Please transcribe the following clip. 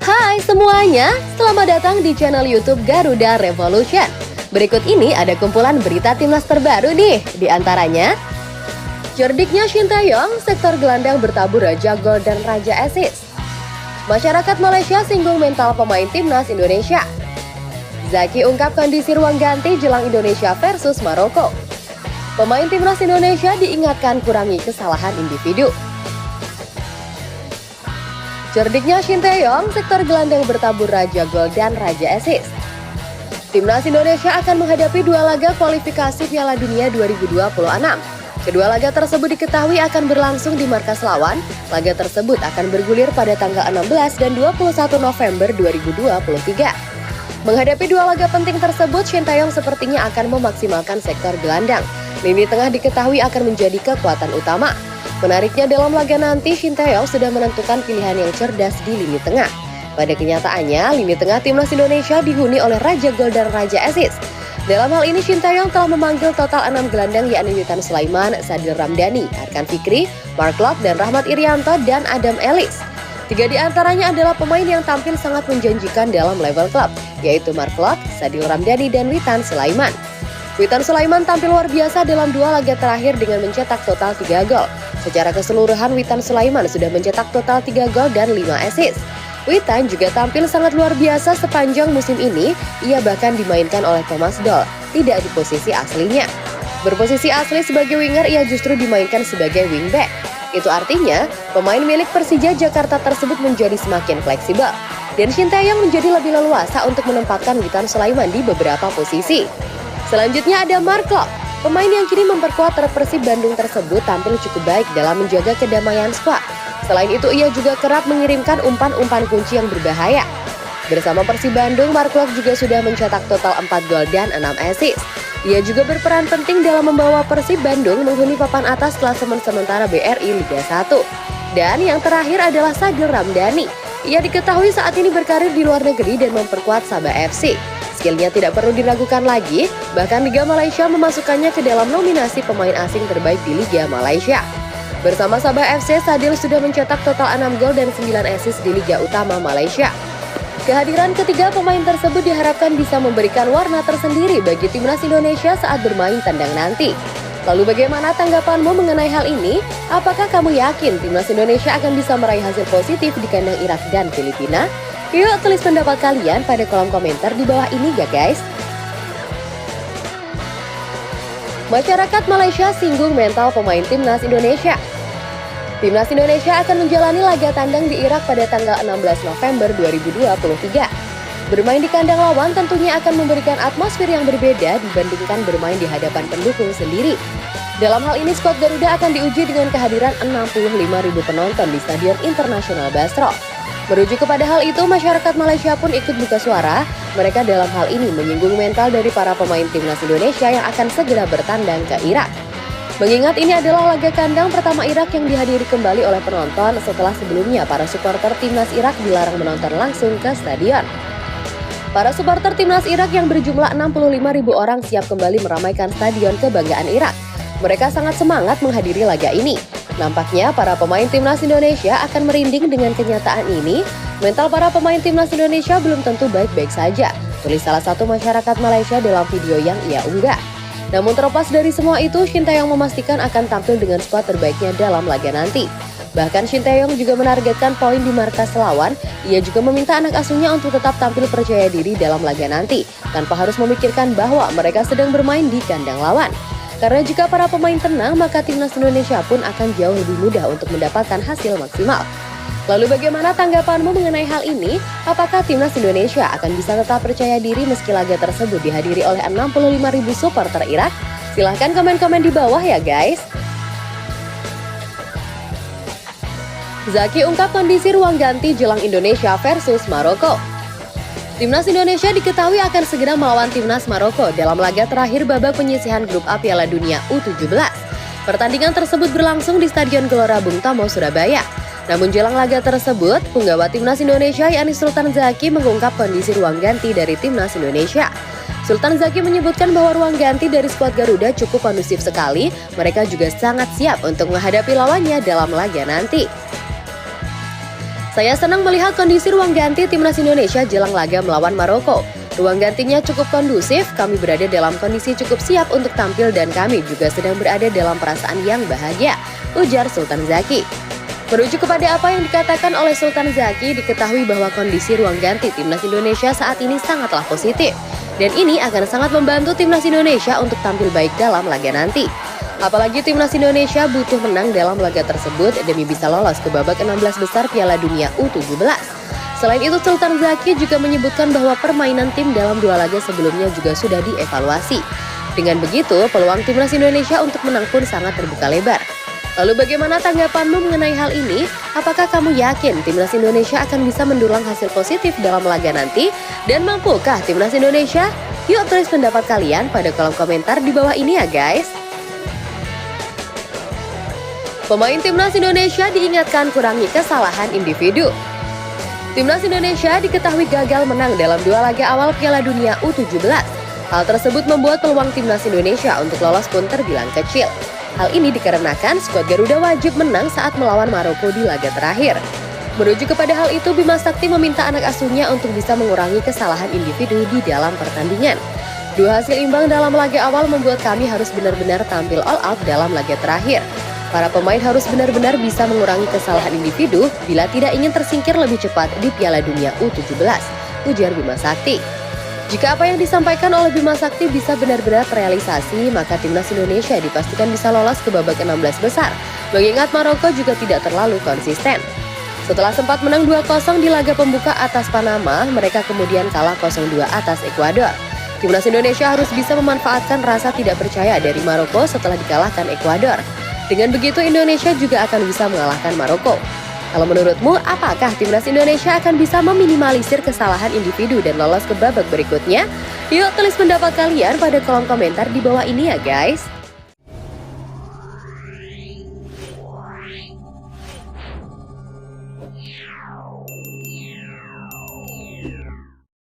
Hai semuanya, selamat datang di channel YouTube Garuda Revolution. Berikut ini ada kumpulan berita timnas terbaru nih, di antaranya cerdiknya Shin Tae-yong, sektor gelandang bertabur Raja Gol dan Raja Assist. Masyarakat Malaysia singgung mental pemain timnas Indonesia. Zaki ungkap kondisi ruang ganti jelang Indonesia versus Maroko. Pemain timnas Indonesia diingatkan kurangi kesalahan individu. Cerdiknya Shin Tae-yong, sektor gelandang bertabur Raja Gol dan Raja Assist. Timnas Indonesia akan menghadapi dua laga kualifikasi Piala Dunia 2026. Kedua laga tersebut diketahui akan berlangsung di markas lawan. Laga tersebut akan bergulir pada tanggal 16 dan 21 November 2023. Menghadapi dua laga penting tersebut, Shin Tae-yong sepertinya akan memaksimalkan sektor gelandang. Lini tengah diketahui akan menjadi kekuatan utama. Menariknya dalam laga nanti, Shin Tae-yong sudah menentukan pilihan yang cerdas di lini tengah. Pada kenyataannya, lini tengah timnas Indonesia dihuni oleh Raja Gol dan Raja Assist. Dalam hal ini, Shin Tae-yong telah memanggil total 6 gelandang yakni Witan Sulaiman, Sadil Ramdhani, Arkan Fikri, Mark Klok, dan Rahmat Irianto, dan Adam Ellis. 3 di antaranya adalah pemain yang tampil sangat menjanjikan dalam level klub, yaitu Mark Klok, Sadil Ramdhani, dan Witan Sulaiman. Witan Sulaiman tampil luar biasa dalam 2 laga terakhir dengan mencetak total 3 gol. Secara keseluruhan, Witan Sulaiman sudah mencetak total 3 gol dan 5 assist. Witan juga tampil sangat luar biasa sepanjang musim ini, ia bahkan dimainkan oleh Thomas Doll, tidak di posisi aslinya. Berposisi asli sebagai winger, ia justru dimainkan sebagai wingback. Itu artinya, pemain milik Persija Jakarta tersebut menjadi semakin fleksibel. Dan Shin Tae-yong menjadi lebih leluasa untuk menempatkan Witan Sulaiman di beberapa posisi. Selanjutnya ada Mark Klok. Pemain yang kini memperkuat Persib Bandung tersebut tampil cukup baik dalam menjaga kedamaian skuad. Selain itu, ia juga kerap mengirimkan umpan-umpan kunci yang berbahaya. Bersama Persib Bandung, Mark Klok juga sudah mencetak total 4 gol dan 6 assist. Ia juga berperan penting dalam membawa Persib Bandung menghuni papan atas klasemen sementara BRI Liga 1. Dan yang terakhir adalah Sadil Ramdhani. Ia diketahui saat ini berkarir di luar negeri dan memperkuat Sabah FC. Skillnya tidak perlu diragukan lagi, bahkan Liga Malaysia memasukkannya ke dalam nominasi pemain asing terbaik di Liga Malaysia. Bersama Sabah FC, Sadil sudah mencetak total 6 gol dan 9 assist di Liga Utama Malaysia. Kehadiran ketiga pemain tersebut diharapkan bisa memberikan warna tersendiri bagi timnas Indonesia saat bermain tandang nanti. Lalu bagaimana tanggapanmu mengenai hal ini? Apakah kamu yakin timnas Indonesia akan bisa meraih hasil positif di kandang Irak dan Filipina? Yuk tulis pendapat kalian pada kolom komentar di bawah ini ya guys. Masyarakat Malaysia singgung mental pemain timnas Indonesia. Timnas Indonesia akan menjalani laga tandang di Irak pada tanggal 16 November 2023. Bermain di kandang lawan tentunya akan memberikan atmosfer yang berbeda dibandingkan bermain di hadapan pendukung sendiri. Dalam hal ini, skuad Garuda akan diuji dengan kehadiran 65.000 penonton di Stadion Internasional Basra. Merujuk kepada hal itu, masyarakat Malaysia pun ikut buka suara. Mereka dalam hal ini menyinggung mental dari para pemain timnas Indonesia yang akan segera bertandang ke Irak. Mengingat ini adalah laga kandang pertama Irak yang dihadiri kembali oleh penonton setelah sebelumnya para supporter timnas Irak dilarang menonton langsung ke stadion. Para supporter timnas Irak yang berjumlah 65.000 orang siap kembali meramaikan stadion kebanggaan Irak. Mereka sangat semangat menghadiri laga ini. Nampaknya para pemain timnas Indonesia akan merinding dengan kenyataan ini. Mental para pemain timnas Indonesia belum tentu baik-baik saja, tulis salah satu masyarakat Malaysia dalam video yang ia unggah. Namun terlepas dari semua itu, Shin Tae-yong memastikan akan tampil dengan skuad terbaiknya dalam laga nanti. Bahkan Shin Tae-yong juga menargetkan poin di markas lawan. Ia juga meminta anak asuhnya untuk tetap tampil percaya diri dalam laga nanti, tanpa harus memikirkan bahwa mereka sedang bermain di kandang lawan. Karena jika para pemain tenang, maka timnas Indonesia pun akan jauh lebih mudah untuk mendapatkan hasil maksimal. Lalu bagaimana tanggapanmu mengenai hal ini? Apakah timnas Indonesia akan bisa tetap percaya diri meski laga tersebut dihadiri oleh 65.000 supporter Irak? Silahkan komen-komen di bawah ya guys. Zaki ungkap kondisi ruang ganti jelang Indonesia versus Maroko. Timnas Indonesia diketahui akan segera melawan timnas Maroko dalam laga terakhir babak penyisihan grup A Piala Dunia U17. Pertandingan tersebut berlangsung di Stadion Gelora Bung Tomo, Surabaya. Namun jelang laga tersebut, penggawa timnas Indonesia yakni Sultan Zaki mengungkap kondisi ruang ganti dari timnas Indonesia. Sultan Zaki menyebutkan bahwa ruang ganti dari skuad Garuda cukup kondusif sekali. Mereka juga sangat siap untuk menghadapi lawannya dalam laga nanti. Saya senang melihat kondisi ruang ganti timnas Indonesia jelang laga melawan Maroko. Ruang gantinya cukup kondusif, kami berada dalam kondisi cukup siap untuk tampil dan kami juga sedang berada dalam perasaan yang bahagia, ujar Sultan Zaki. Merujuk kepada apa yang dikatakan oleh Sultan Zaki, diketahui bahwa kondisi ruang ganti timnas Indonesia saat ini sangatlah positif. Dan ini akan sangat membantu timnas Indonesia untuk tampil baik dalam laga nanti. Apalagi timnas Indonesia butuh menang dalam laga tersebut demi bisa lolos ke babak 16 besar Piala Dunia U17. Selain itu, Sultan Zaki juga menyebutkan bahwa permainan tim dalam dua laga sebelumnya juga sudah dievaluasi. Dengan begitu, peluang timnas Indonesia untuk menang pun sangat terbuka lebar. Lalu bagaimana tanggapanmu mengenai hal ini? Apakah kamu yakin timnas Indonesia akan bisa mendulang hasil positif dalam laga nanti? Dan mampukah timnas Indonesia? Yuk tulis pendapat kalian pada kolom komentar di bawah ini ya guys. Pemain timnas Indonesia diingatkan kurangi kesalahan individu. Timnas Indonesia diketahui gagal menang dalam dua laga awal Piala Dunia U17. Hal tersebut membuat peluang timnas Indonesia untuk lolos pun terbilang kecil. Hal ini dikarenakan skuad Garuda wajib menang saat melawan Maroko di laga terakhir. Merujuk kepada hal itu, Bima Sakti meminta anak asuhnya untuk bisa mengurangi kesalahan individu di dalam pertandingan. Dua hasil imbang dalam laga awal membuat kami harus benar-benar tampil all out dalam laga terakhir. Para pemain harus benar-benar bisa mengurangi kesalahan individu bila tidak ingin tersingkir lebih cepat di Piala Dunia U17, ujar Bima Sakti. Jika apa yang disampaikan oleh Bima Sakti bisa benar-benar terrealisasi, maka timnas Indonesia dipastikan bisa lolos ke babak 16 besar, mengingat Maroko juga tidak terlalu konsisten. Setelah sempat menang 2-0 di laga pembuka atas Panama, mereka kemudian kalah 0-2 atas Ekuador. Timnas Indonesia harus bisa memanfaatkan rasa tidak percaya dari Maroko setelah dikalahkan Ekuador. Dengan begitu, Indonesia juga akan bisa mengalahkan Maroko. Kalau menurutmu, apakah timnas Indonesia akan bisa meminimalisir kesalahan individu dan lolos ke babak berikutnya? Yuk tulis pendapat kalian pada kolom komentar di bawah ini ya guys.